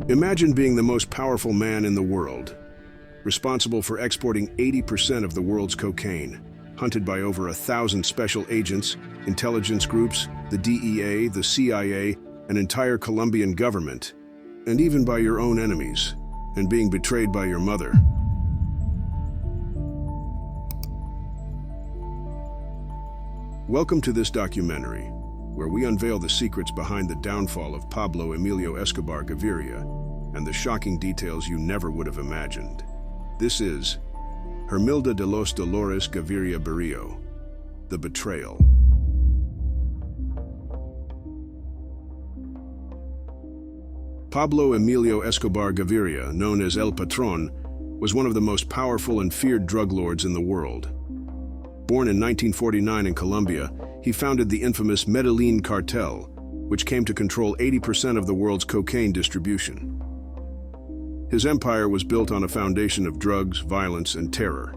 Imagine being the most powerful man in the world, responsible for exporting 80% of the world's cocaine, hunted by over 1,000 special agents, intelligence groups, the DEA, the CIA, an entire Colombian government, and even by your own enemies, and being betrayed by your mother. Welcome to this documentary, where we unveil the secrets behind the downfall of Pablo Emilio Escobar Gaviria and the shocking details you never would have imagined. This is Hermilda de los Dolores Gaviria Berrio, The Betrayal. Pablo Emilio Escobar Gaviria, known as El Patron, was one of the most powerful and feared drug lords in the world. Born in 1949 in Colombia, he founded the infamous Medellín Cartel, which came to control 80% of the world's cocaine distribution. His empire was built on a foundation of drugs, violence, and terror,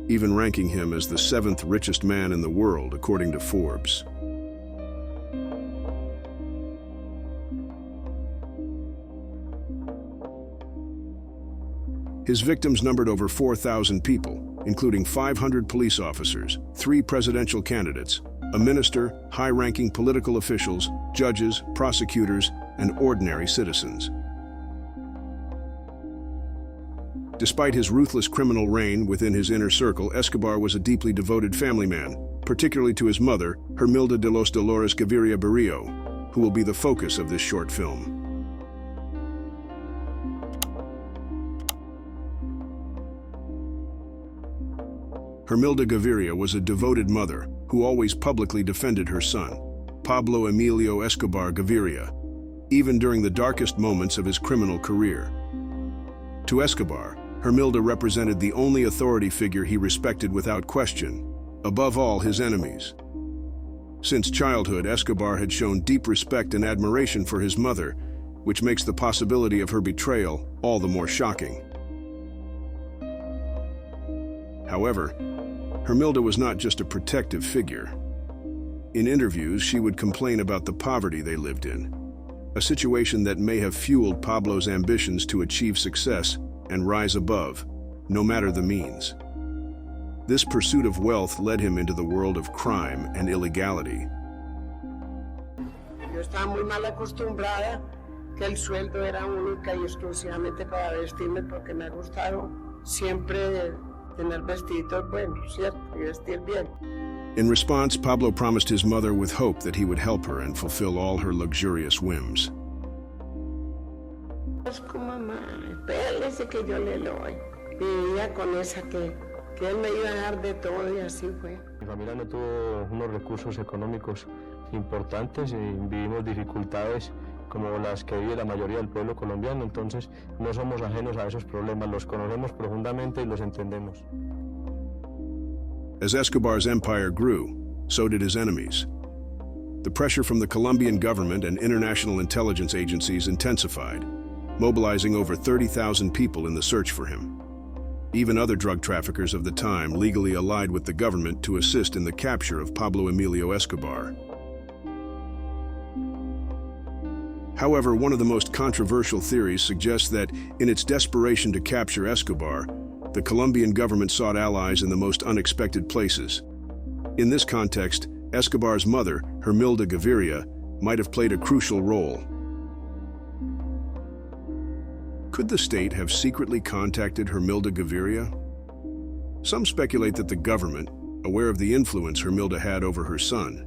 even ranking him as the 7th richest man in the world, according to Forbes. His victims numbered over 4,000 people, including 500 police officers, 3 presidential candidates, a minister, high-ranking political officials, judges, prosecutors, and ordinary citizens. Despite his ruthless criminal reign within his inner circle, Escobar was a deeply devoted family man, particularly to his mother, Hermilda de los Dolores Gaviria Berrio, who will be the focus of this short film. Hermilda Gaviria was a devoted mother who always publicly defended her son, Pablo Emilio Escobar Gaviria, even during the darkest moments of his criminal career. To Escobar, Hermilda represented the only authority figure he respected without question, above all his enemies. Since childhood, Escobar had shown deep respect and admiration for his mother, which makes the possibility of her betrayal all the more shocking. However, Hermilda was not just a protective figure. In interviews, she would complain about the poverty they lived in, a situation that may have fueled Pablo's ambitions to achieve success and rise above, no matter the means. This pursuit of wealth led him into the world of crime and illegality. Yo estaba muy mal acostumbrada que el sueldo era única y exclusivamente para vestirme porque me ha gustado siempre tener vestidos buenos, ¿cierto? Y vestir bien. In response, Pablo promised his mother with hope that he would help her and fulfill all her luxurious whims. Es como mamá, espérese que yo le doy. Vivía con esa que él me iba a dar de todo y así fue. Mi familia no tuvo unos recursos económicos importantes y vivimos dificultades como las que vive la mayoría del pueblo colombiano, entonces no somos ajenos a esos problemas, los conocemos profundamente y los entendemos. As Escobar's empire grew, so did his enemies. The pressure from the Colombian government and international intelligence agencies intensified, mobilizing over 30,000 people in the search for him. Even other drug traffickers of the time legally allied with the government to assist in the capture of Pablo Emilio Escobar. However, one of the most controversial theories suggests that, in its desperation to capture Escobar, the Colombian government sought allies in the most unexpected places. In this context, Escobar's mother, Hermilda Gaviria, might have played a crucial role. Could the state have secretly contacted Hermilda Gaviria? Some speculate that the government, aware of the influence Hermilda had over her son,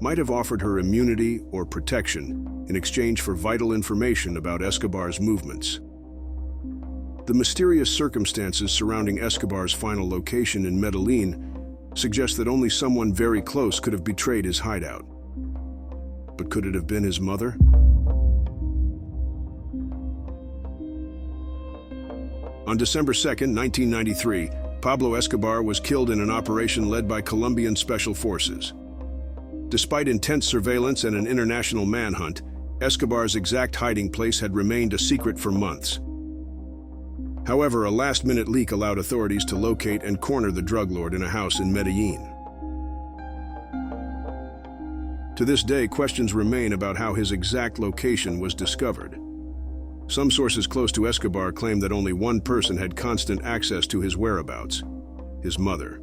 might have offered her immunity or protection in exchange for vital information about Escobar's movements. The mysterious circumstances surrounding Escobar's final location in Medellín suggest that only someone very close could have betrayed his hideout. But could it have been his mother? On December 2, 1993, Pablo Escobar was killed in an operation led by Colombian special forces. Despite intense surveillance and an international manhunt, Escobar's exact hiding place had remained a secret for months. However, a last-minute leak allowed authorities to locate and corner the drug lord in a house in Medellín. To this day, questions remain about how his exact location was discovered. Some sources close to Escobar claim that only one person had constant access to his whereabouts: his mother.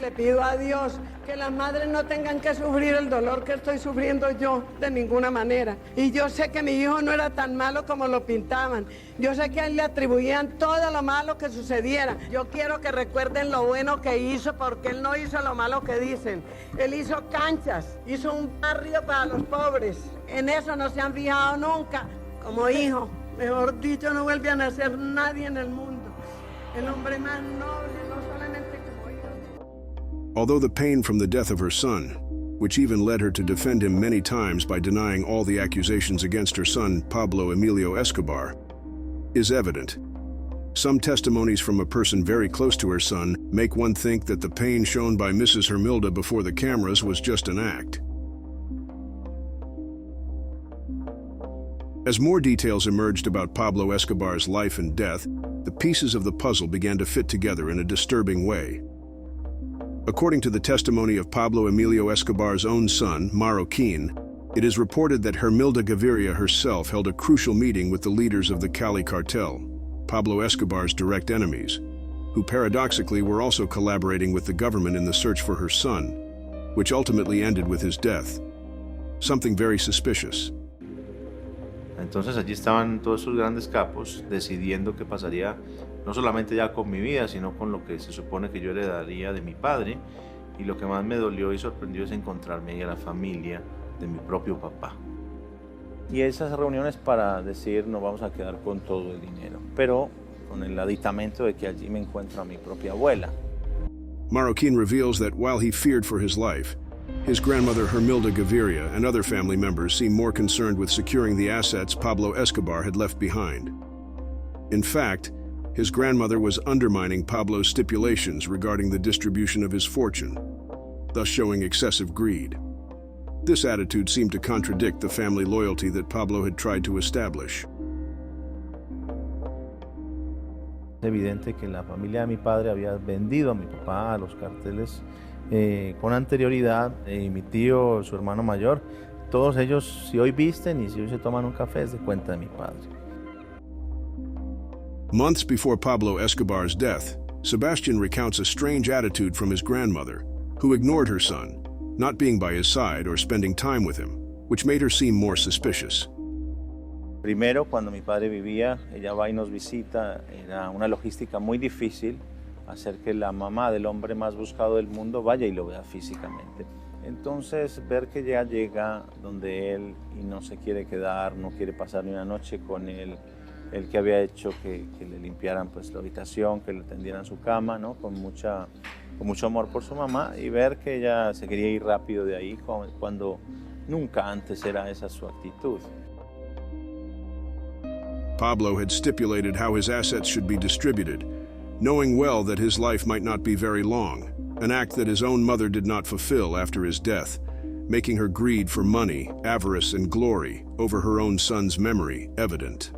Le pido a Dios que las madres no tengan que sufrir el dolor que estoy sufriendo yo de ninguna manera. Y yo sé que mi hijo no era tan malo como lo pintaban. Yo sé que a él le atribuían todo lo malo que sucediera. Yo quiero que recuerden lo bueno que hizo, porque él no hizo lo malo que dicen. Él hizo canchas, hizo un barrio para los pobres. En eso no se han fijado nunca. Como hijo, mejor dicho, no vuelve a nacer nadie en el mundo. El hombre más noble, no solamente como hijo. Although the pain from the death of her son, which even led her to defend him many times by denying all the accusations against her son, Pablo Emilio Escobar, is evident, some testimonies from a person very close to her son make one think that the pain shown by Mrs. Hermilda before the cameras was just an act. As more details emerged about Pablo Escobar's life and death, the pieces of the puzzle began to fit together in a disturbing way. According to the testimony of Pablo Emilio Escobar's own son, Marroquin, it is reported that Hermilda Gaviria herself held a crucial meeting with the leaders of the Cali Cartel, Pablo Escobar's direct enemies, who paradoxically were also collaborating with the government in the search for her son, which ultimately ended with his death. Something very suspicious. Entonces allí estaban todos esos grandes capos decidiendo qué pasaría no solamente ya con mi vida, sino con lo que se supone que yo heredaría de mi padre. Y lo que más me dolió y sorprendió es encontrarme ahí a la familia de mi propio papá. Y esas reuniones para decir nos vamos a quedar con todo el dinero, pero con el aditamento de que allí me encuentro a mi propia abuela. Marroquin reveals that while he feared for his life, his grandmother Hermilda Gaviria and other family members seemed more concerned with securing the assets Pablo Escobar had left behind. In fact, his grandmother was undermining Pablo's stipulations regarding the distribution of his fortune, thus showing excessive greed. This attitude seemed to contradict the family loyalty that Pablo had tried to establish. Es evidente que la familia de mi padre había vendido a mi papá a los carteles con anterioridad, y mi tío, su hermano mayor, todos ellos, si hoy visten y si hoy se toman un café, es de cuenta de mi padre. Months before Pablo Escobar's death, Sebastian recounts a strange attitude from his grandmother, who ignored her son, not being by his side or spending time with him, which made her seem more suspicious. Primero, cuando mi padre vivía, ella va y nos visita, era una logística muy difícil hacer que la mamá del hombre más buscado del mundo vaya y lo vea físicamente. Entonces, ver que ella llega donde él y no se quiere quedar, no quiere pasar ni una noche con él, el que había hecho que le limpiaran pues la habitación, que le tendieran su cama, ¿no? Con mucho amor por su mamá, y ver que ella se quería ir rápido de ahí cuando nunca antes era esa su actitud. Pablo had stipulated how his assets should be distributed, knowing well that his life might not be very long, an act that his own mother did not fulfill after his death, making her greed for money, avarice, and glory over her own son's memory evident.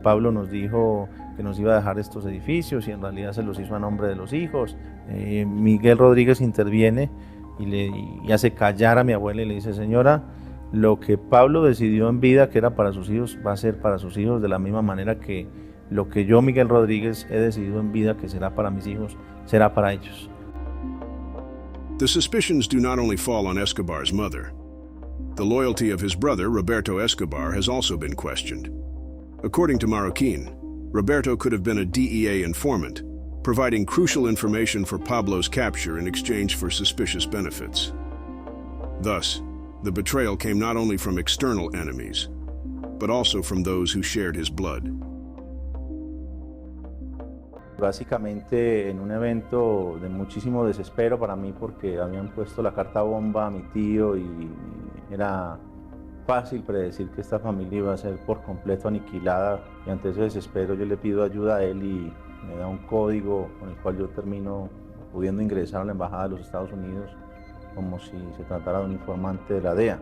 Pablo nos dijo que nos iba a dejar estos edificios y en realidad se los hizo a nombre de los hijos. Miguel Rodríguez interviene y hace callar a mi abuela y le dice: señora, lo que Pablo decidió en vida que era para sus hijos va a ser para sus hijos, de la misma manera que lo que yo, Miguel Rodríguez, he decidido en vida que será para mis hijos, será para ellos. The suspicions do not only fall on Escobar's mother. The loyalty of his brother, Roberto Escobar, has also been questioned. According to Marroquin, Roberto could have been a DEA informant, providing crucial information for Pablo's capture in exchange for suspicious benefits. Thus, the betrayal came not only from external enemies, but also from those who shared his blood. Básicamente en un evento de muchísimo desespero para mí, porque habían puesto la carta bomba a mi tío y era fácil predecir que esta familia iba a ser por completo aniquilada, y ante ese desespero yo le pido ayuda a él y me da un código con el cual yo termino pudiendo ingresar a la embajada de los Estados Unidos como si se tratara de un informante de la DEA.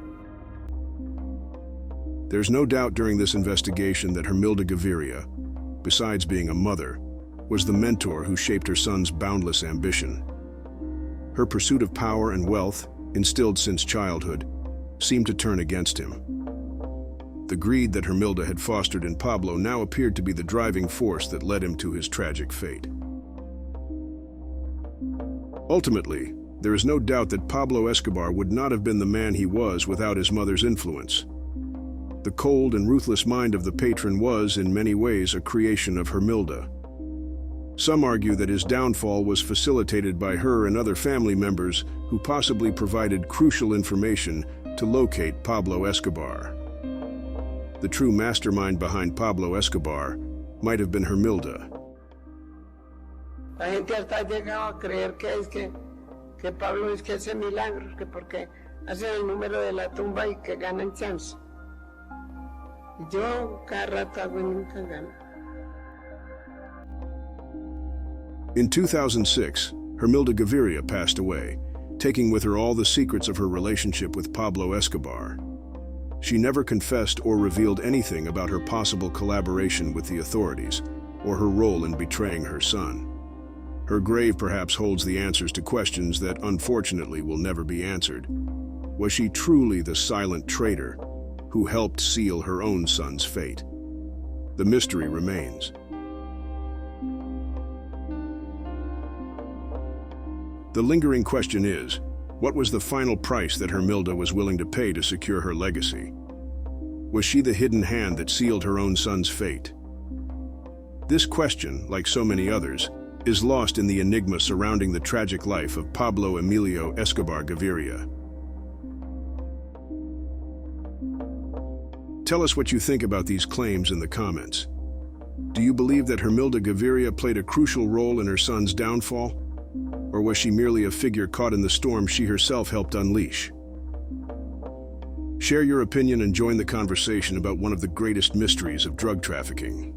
There's no doubt during this investigation that Hermilda Gaviria, besides being a mother, was the mentor who shaped her son's boundless ambition. Her pursuit of power and wealth, instilled since childhood, seemed to turn against him. The greed that Hermilda had fostered in Pablo now appeared to be the driving force that led him to his tragic fate. Ultimately, there is no doubt that Pablo Escobar would not have been the man he was without his mother's influence. The cold and ruthless mind of the patron was, in many ways, a creation of Hermilda. Some argue that his downfall was facilitated by her and other family members who possibly provided crucial information to locate Pablo Escobar. The true mastermind behind Pablo Escobar might have been Hermilda. La gente hasta ha llegado a creer que Pablo es que hace milagros, que porque hace el número de la tumba y que ganan chance. Yo cada rato hago y nunca gano. In 2006, Hermilda Gaviria passed away, taking with her all the secrets of her relationship with Pablo Escobar. She never confessed or revealed anything about her possible collaboration with the authorities or her role in betraying her son. Her grave perhaps holds the answers to questions that, unfortunately, will never be answered. Was she truly the silent traitor who helped seal her own son's fate? The mystery remains. The lingering question is, what was the final price that Hermilda was willing to pay to secure her legacy? Was she the hidden hand that sealed her own son's fate? This question, like so many others, is lost in the enigma surrounding the tragic life of Pablo Emilio Escobar Gaviria. Tell us what you think about these claims in the comments. Do you believe that Hermilda Gaviria played a crucial role in her son's downfall? Or was she merely a figure caught in the storm she herself helped unleash? Share your opinion and join the conversation about one of the greatest mysteries of drug trafficking.